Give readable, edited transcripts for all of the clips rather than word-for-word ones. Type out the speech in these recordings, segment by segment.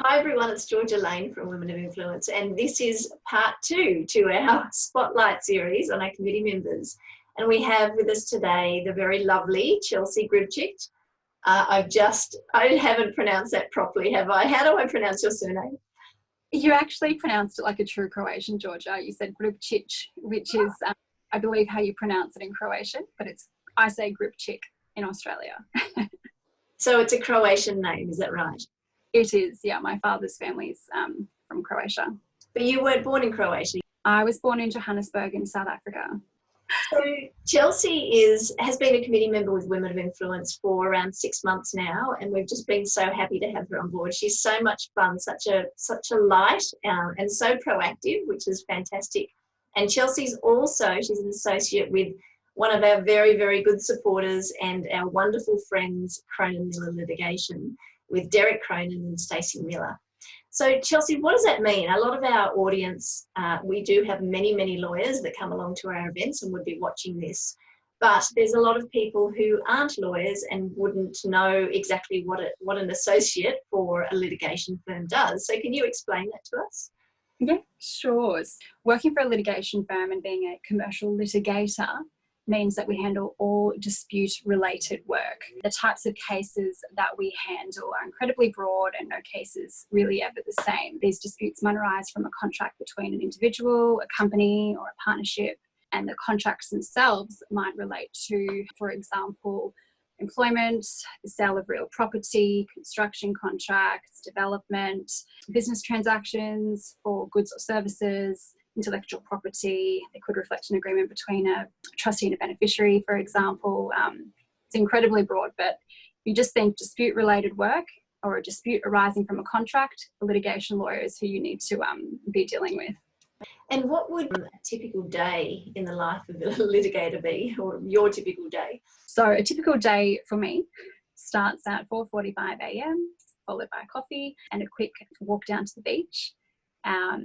Hi everyone, it's Georgia Lane from Women of Influence, and this is part 2 to our Spotlight series on our committee members. And we have with us today the very lovely Chelsey Grbcic. I haven't pronounced that properly, have I? How do I pronounce your surname? You actually pronounced it like a true Croatian, Georgia. You said Grbcic, which is, I believe, how you pronounce it in Croatian, but I say Grbcic in Australia. So it's a Croatian name, is that right? It is, yeah. My father's family's from Croatia. But you weren't born in Croatia? I was born in Johannesburg in South Africa. So Chelsey has been a committee member with Women of Influence for around 6 months now, and we've just been so happy to have her on board. She's so much fun, such a light, and so proactive, which is fantastic. And she's an associate with one of our very, very good supporters and our wonderful friends, Cronin Miller Litigation, with Derek Cronin and Stacey Miller. So Chelsey, what does that mean? A lot of our audience, we do have many, many lawyers that come along to our events and would be watching this, but there's a lot of people who aren't lawyers and wouldn't know exactly what an associate for a litigation firm does. So can you explain that to us? Yeah, sure. Working for a litigation firm and being a commercial litigator means that we handle all dispute-related work. The types of cases that we handle are incredibly broad and no case is really ever the same. These disputes might arise from a contract between an individual, a company or a partnership, and the contracts themselves might relate to, for example, employment, the sale of real property, construction contracts, development, business transactions for goods or services, intellectual property. It could reflect an agreement between a trustee and a beneficiary, for example. It's incredibly broad, but you just think dispute-related work or a dispute arising from a contract, a litigation lawyer is who you need to be dealing with. And what would a typical day in the life of a litigator be, or your typical day? So a typical day for me starts at 4:45 a.m, followed by a coffee and a quick walk down to the beach,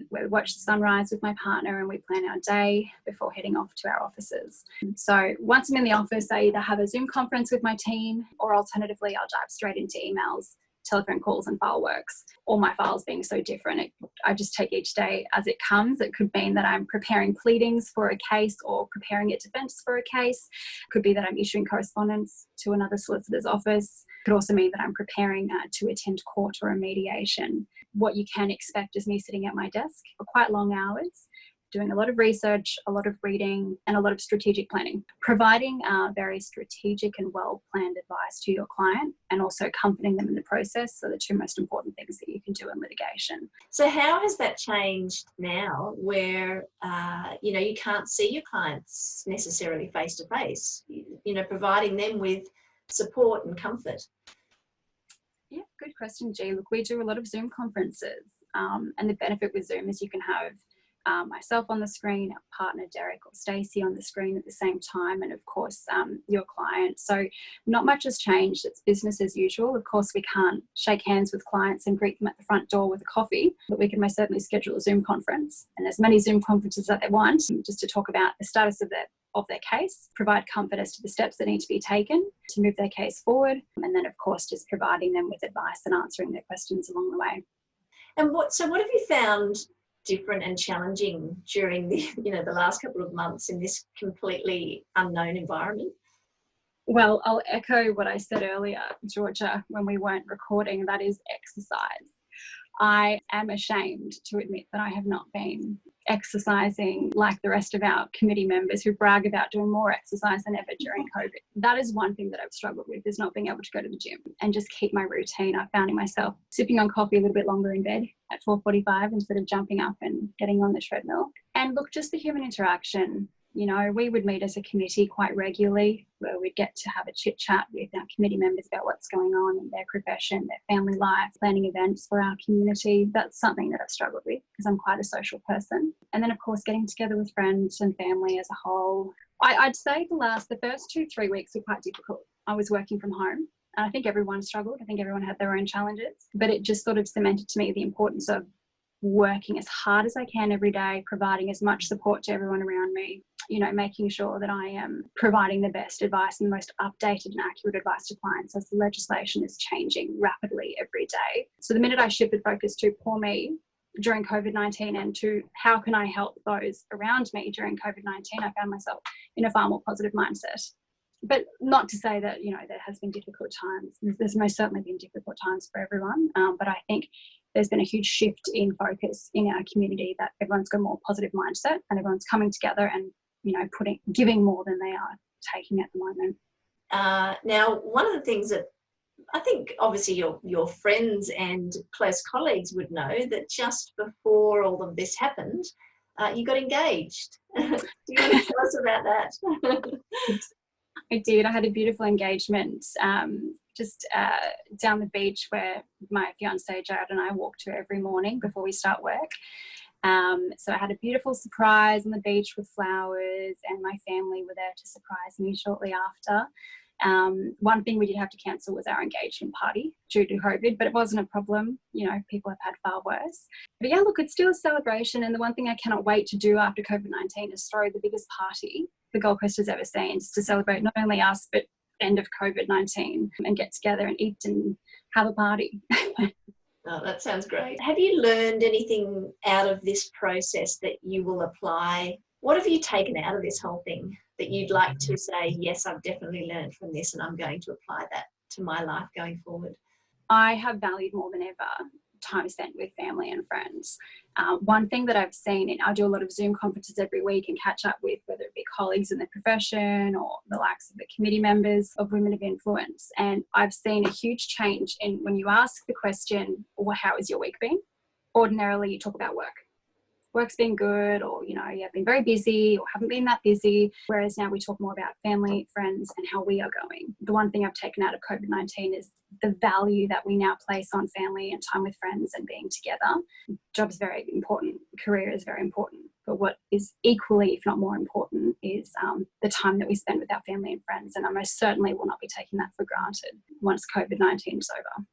where we watch the sunrise with my partner and we plan our day before heading off to our offices. So once I'm in the office, I either have a Zoom conference with my team, or alternatively, I'll dive straight into emails, telephone calls and file works. All my files being so different, I just take each day as it comes. It could mean that I'm preparing pleadings for a case or preparing a defence for a case. It could be that I'm issuing correspondence to another solicitor's office. It could also mean that I'm preparing to attend court or a mediation. What you can expect is me sitting at my desk for quite long hours, doing a lot of research, a lot of reading, and a lot of strategic planning, providing very strategic and well-planned advice to your client, and also comforting them in the process are the two most important things that you can do in litigation. So how has that changed now where, you can't see your clients necessarily face-to-face, providing them with support and comfort? Yeah, good question, G. Look, we do a lot of Zoom conferences, and the benefit with Zoom is you can have myself on the screen, our partner Derek or Stacey on the screen at the same time, and of course your client. So not much has changed. It's business as usual. Of course, we can't shake hands with clients and greet them at the front door with a coffee, but we can most certainly schedule a Zoom conference, and as many Zoom conferences that they want, just to talk about the status of their case, provide comfort as to the steps that need to be taken to move their case forward, and then of course just providing them with advice and answering their questions along the way. And what have you found different and challenging during the last couple of months in this completely unknown environment? Well, I'll echo what I said earlier, Georgia, when we weren't recording, that is exercise. I am ashamed to admit that I have not been exercising like the rest of our committee members who brag about doing more exercise than ever during COVID. That is one thing that I've struggled with, is not being able to go to the gym and just keep my routine. I found myself sipping on coffee a little bit longer in bed at 4:45 instead of jumping up and getting on the treadmill. And look, just the human interaction. We would meet as a committee quite regularly, where we'd get to have a chit chat with our committee members about what's going on in their profession, their family life, planning events for our community. That's something that I've struggled with because I'm quite a social person. And then of course, getting together with friends and family as a whole. I'd say the first 2-3 weeks were quite difficult. I was working from home. And I think everyone struggled. I think everyone had their own challenges, but it just sort of cemented to me the importance of working as hard as I can every day, providing as much support to everyone around me, you know, making sure that I am providing the best advice and the most updated and accurate advice to clients as the legislation is changing rapidly every day. So the minute I shifted focus to poor me during COVID-19 and to how can I help those around me during COVID-19, I found myself in a far more positive mindset. But not to say that, you know, there has been difficult times. There's most certainly been difficult times for everyone. But I think there's been a huge shift in focus in our community that everyone's got a more positive mindset and everyone's coming together and, you know, giving more than they are taking at the moment. Now, one of the things that I think obviously your friends and close colleagues would know that just before all of this happened, you got engaged. Do you want to tell us about that? I did. I had a beautiful engagement just down the beach where my fiancé Jared and I walk to every morning before we start work. So I had a beautiful surprise on the beach with flowers, and my family were there to surprise me shortly after. One thing we did have to cancel was our engagement party due to COVID, but it wasn't a problem. You know, people have had far worse. But yeah, look, it's still a celebration. And the one thing I cannot wait to do after COVID-19 is throw the biggest party the Gold Coast has ever seen, just to celebrate not only us, but end of COVID-19 and get together and eat and have a party. Oh, that sounds great. Have you learned anything out of this process that you will apply? What have you taken out of this whole thing that you'd like to say, yes, I've definitely learned from this and I'm going to apply that to my life going forward? I have valued more than ever time spent with family and friends. One thing that I've seen, and I do a lot of Zoom conferences every week and catch up with whether it be colleagues in the profession or the likes of the committee members of Women of Influence. And I've seen a huge change in when you ask the question, well, how has your week been? Ordinarily, you talk about work. Work's been good, or, you know, you've been very busy or haven't been that busy. Whereas now we talk more about family, friends, and how we are going. The one thing I've taken out of COVID-19 is the value that we now place on family and time with friends and being together. Job's very important. Career is very important. But what is equally, if not more important, is the time that we spend with our family and friends. And I most certainly will not be taking that for granted once COVID-19 is over.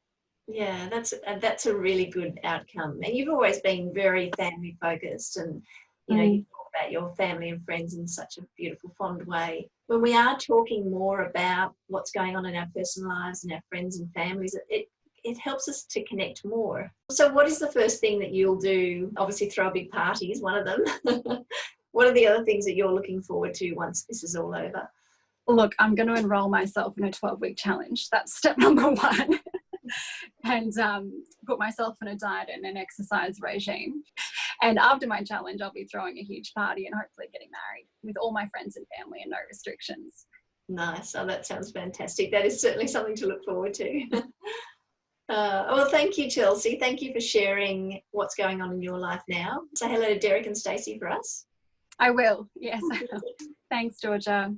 Yeah, that's a really good outcome. And you've always been very family focused, and you know, you talk about your family and friends in such a beautiful, fond way. When we are talking more about what's going on in our personal lives and our friends and families, it helps us to connect more. So what is the first thing that you'll do? Obviously throw a big party is one of them. What are the other things that you're looking forward to once this is all over? Look, I'm going to enroll myself in a 12-week challenge. That's step number one. And put myself on a diet and an exercise regime. And after my challenge, I'll be throwing a huge party and hopefully getting married with all my friends and family and no restrictions. Nice. Oh, that sounds fantastic. That is certainly something to look forward to. Well, thank you, Chelsey. Thank you for sharing what's going on in your life now. Say hello to Derek and Stacey for us. I will. Yes, I will. Thanks, Georgia.